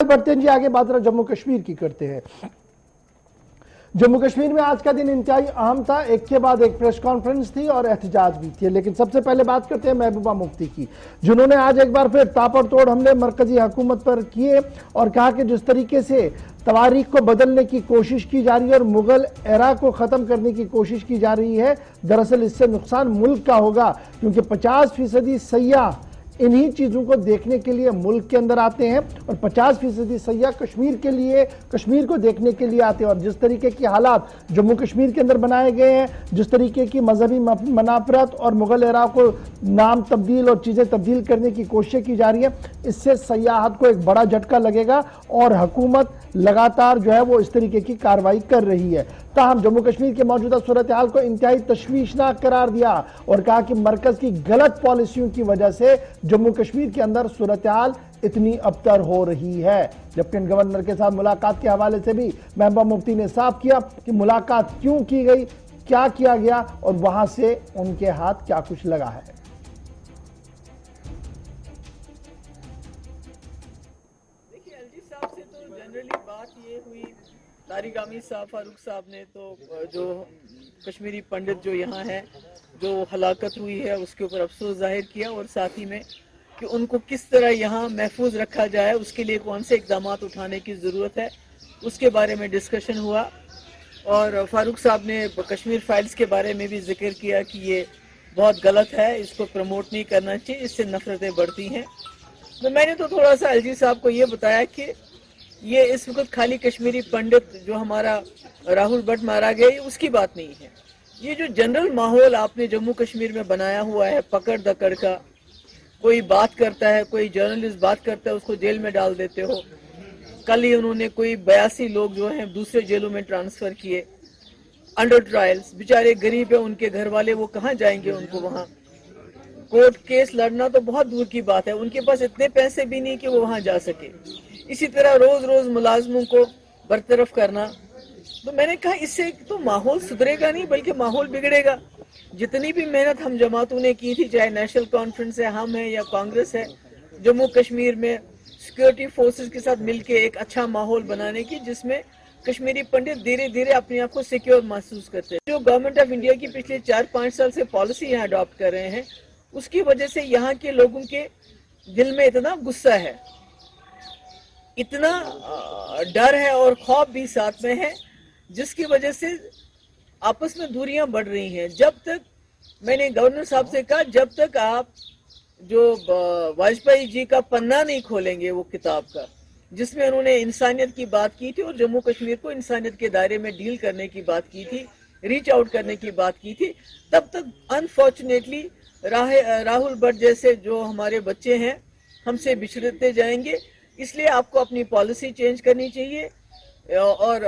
بڑھتے ہیں جی آگے، بات رہا جموں کشمیر کی کرتے ہیں۔ جموں کشمیر میں آج کا دن انتہائی اہم تھا، ایک کے بعد ایک پریس کانفرنس تھی اور احتجاج بھی تھے، لیکن سب سے پہلے بات کرتے ہیں محبوبہ مفتی کی، جنہوں نے آج ایک بار پھر تاپڑ توڑ حملے مرکزی حکومت پر کیے اور کہا کہ جس طریقے سے تواریخ کو بدلنے کی کوشش کی جا رہی ہے اور مغل ایرا کو ختم کرنے کی کوشش کی جا رہی ہے، دراصل اس سے نقصان ملک کا ہوگا، کیونکہ 50% سیاح انہی چیزوں کو دیکھنے کے لیے ملک کے اندر آتے ہیں اور 50% سیاح کشمیر کو دیکھنے کے لیے آتے ہیں، اور جس طریقے کی حالات جموں کشمیر کے اندر بنائے گئے ہیں، جس طریقے کی مذہبی منافرت اور مغل ایرا کو نام تبدیل اور چیزیں تبدیل کرنے کی کوششیں کی جا رہی ہیں، اس سے سیاحت کو ایک بڑا جھٹکا لگے گا اور حکومت لگاتار جو ہے وہ اس طریقے کی کارروائی کر رہی ہے۔ تاہم جموں کشمیر کے موجودہ صورتحال کو انتہائی تشویشناک قرار دیا اور کہا کہ مرکز کی غلط پالیسیوں کی وجہ سے جموں کشمیر کے اندر صورتحال اتنی ابتر ہو رہی ہے۔ لیفٹیننٹ گورنر کے ساتھ ملاقات کے حوالے سے بھی محبوبہ مفتی نے صاف کیا کہ ملاقات کیوں کی گئی، کیا کیا گیا اور وہاں سے ان کے ہاتھ کیا کچھ لگا ہے۔ دیکھیے ایل جی صاحب سے تو جنرلی بات یہ ہوئی، طارق عامر صاحب، فاروق صاحب نے تو جو کشمیری پنڈت جو یہاں ہے جو ہلاکت ہوئی ہے اس کے اوپر افسوس ظاہر کیا، اور ساتھ ہی میں کہ ان کو کس طرح یہاں محفوظ رکھا جائے، اس کے لیے کون سے اقدامات اٹھانے کی ضرورت ہے، اس کے بارے میں ڈسکشن ہوا۔ اور فاروق صاحب نے کشمیر فائلز کے بارے میں بھی ذکر کیا کہ یہ بہت غلط ہے، اس کو پروموٹ نہیں کرنا چاہیے، اس سے نفرتیں بڑھتی ہیں۔ تو میں نے تو تھوڑا سا ایل جی صاحب کو یہ بتایا کہ یہ اس وقت خالی کشمیری پنڈت جو ہمارا راہل بٹ مارا گیا اس کی بات نہیں ہے، یہ جو جنرل ماحول آپ نے جموں کشمیر میں بنایا ہوا ہے پکڑ دکڑ کا، کوئی بات کرتا ہے، کوئی جرنلسٹ بات کرتا ہے اس کو جیل میں ڈال دیتے ہو۔ کل ہی انہوں نے کوئی 82 لوگ جو ہیں دوسرے جیلوں میں ٹرانسفر کیے انڈر ٹرائلز، بیچارے غریب ہیں، ان کے گھر والے وہ کہاں جائیں گے ان کو وہاں، کورٹ کیس لڑنا تو بہت دور کی بات ہے، ان کے پاس اتنے پیسے بھی نہیں کہ وہ وہاں جا سکے۔ اسی طرح روز روز ملازموں کو برطرف کرنا، تو میں نے کہا اس سے تو ماحول سدھرے گا نہیں بلکہ ماحول بگڑے گا۔ جتنی بھی محنت ہم جماعتوں نے کی تھی، چاہے نیشنل کانفرنس ہے، ہم ہیں یا کانگریس ہے، جموں کشمیر میں سیکورٹی فورسز کے ساتھ مل کے ایک اچھا ماحول بنانے کی، جس میں کشمیری پنڈت دھیرے دھیرے اپنے آپ کو سیکیور محسوس کرتے ہیں۔ جو گورنمنٹ آف انڈیا کی پچھلے 4-5 سال سے پالیسی یہاں اڈاپٹ کر رہے ہیں، اس کی وجہ سے یہاں کے لوگوں کے دل میں اتنا غصہ ہے، اتنا ڈر ہے اور خوف بھی ساتھ میں ہے، جس کی وجہ سے آپس میں دوریاں بڑھ رہی ہیں۔ جب تک میں نے گورنر صاحب سے کہا جب تک آپ جو واجپئی جی کا پنہ نہیں کھولیں گے وہ کتاب کا، جس میں انہوں نے انسانیت کی بات کی تھی اور جموں کشمیر کو انسانیت کے دائرے میں ڈیل کرنے کی بات کی تھی، ریچ آؤٹ کرنے کی بات کی تھی، تب تک انفارچونیٹلی راہل بٹ جیسے جو ہمارے بچے ہیں ہم سے بچھڑتے جائیں گے۔ اس لیے آپ کو اپنی پالیسی چینج کرنی چاہیے، اور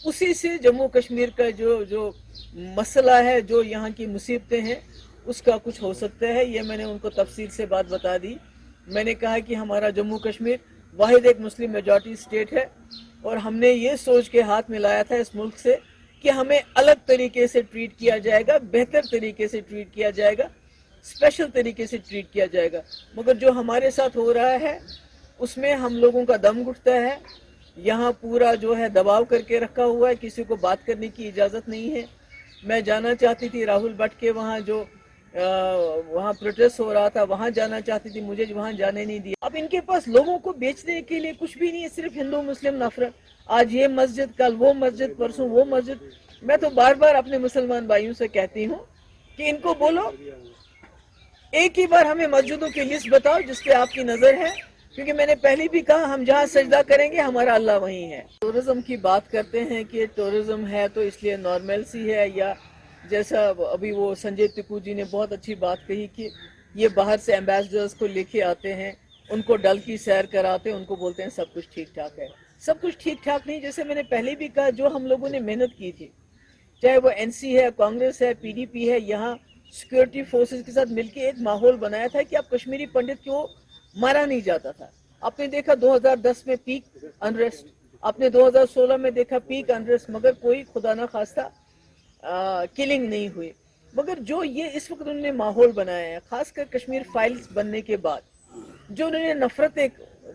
اسی سے جموں کشمیر کا جو مسئلہ ہے، جو یہاں کی مصیبتیں ہیں، اس کا کچھ ہو سکتا ہے۔ یہ میں نے ان کو تفصیل سے بات بتا دی۔ میں نے کہا کہ ہمارا جموں کشمیر واحد ایک مسلم میجورٹی اسٹیٹ ہے، اور ہم نے یہ سوچ کے ہاتھ ملایا تھا اس ملک سے کہ ہمیں الگ طریقے سے ٹریٹ کیا جائے گا، بہتر طریقے سے ٹریٹ کیا جائے گا، اسپیشل طریقے سے ٹریٹ کیا جائے گا، مگر جو ہمارے ساتھ ہو رہا ہے اس میں ہم لوگوں کا دم گھٹتا ہے۔ یہاں پورا جو ہے دباؤ کر کے رکھا ہوا ہے، کسی کو بات کرنے کی اجازت نہیں ہے۔ میں جانا چاہتی تھی راہل بٹ کے وہاں جو وہاں پروٹیسٹ ہو رہا تھا، وہاں جانا چاہتی تھی، مجھے وہاں جانے نہیں دیا۔ اب ان کے پاس لوگوں کو بیچنے کے لیے کچھ بھی نہیں ہے، صرف ہندو مسلم نفرت، آج یہ مسجد، کل وہ مسجد، پرسوں وہ مسجد۔ میں تو بار بار اپنے مسلمان بھائیوں سے کہتی ہوں کہ ان کو بولو ایک ہی بار ہمیں مسجدوں کی لسٹ بتاؤ جس پہ آپ کی نظر ہے، کیونکہ میں نے پہلے بھی کہا ہم جہاں سجدہ کریں گے ہمارا اللہ وہیں ہے۔ ٹورزم کی بات کرتے ہیں کہ ٹورزم ہے تو اس لیے نارمل سی ہے، یا جیسا ابھی وہ سنجے ٹکو جی نے بہت اچھی بات کہی کہ یہ باہر سے ایمبیسڈرز کو لے کے آتے ہیں، ان کو ڈل کی سیر کراتے ہیں، ان کو بولتے ہیں سب کچھ ٹھیک ٹھاک ہے۔ سب کچھ ٹھیک ٹھاک نہیں، جیسے میں نے پہلے بھی کہا، جو ہم لوگوں نے محنت کی تھی، چاہے وہ این سی ہے، کانگریس ہے، پی ڈی پی ہے، یہاں سیکورٹی فورسز کے ساتھ مل کے ایک ماحول بنایا تھا کہ اب کشمیری پنڈت کو مارا نہیں جاتا تھا۔ آپ نے دیکھا 2010 میں پیک انریسٹ، آپ نے 2016 میں دیکھا پیک انریسٹ، مگر کوئی خدا نہ خواستہ کلنگ نہیں ہوئی۔ مگر جو یہ اس وقت انہوں نے ماحول بنایا ہے، خاص کر کشمیر فائلز بننے کے بعد، جو انہوں نے نفرتیں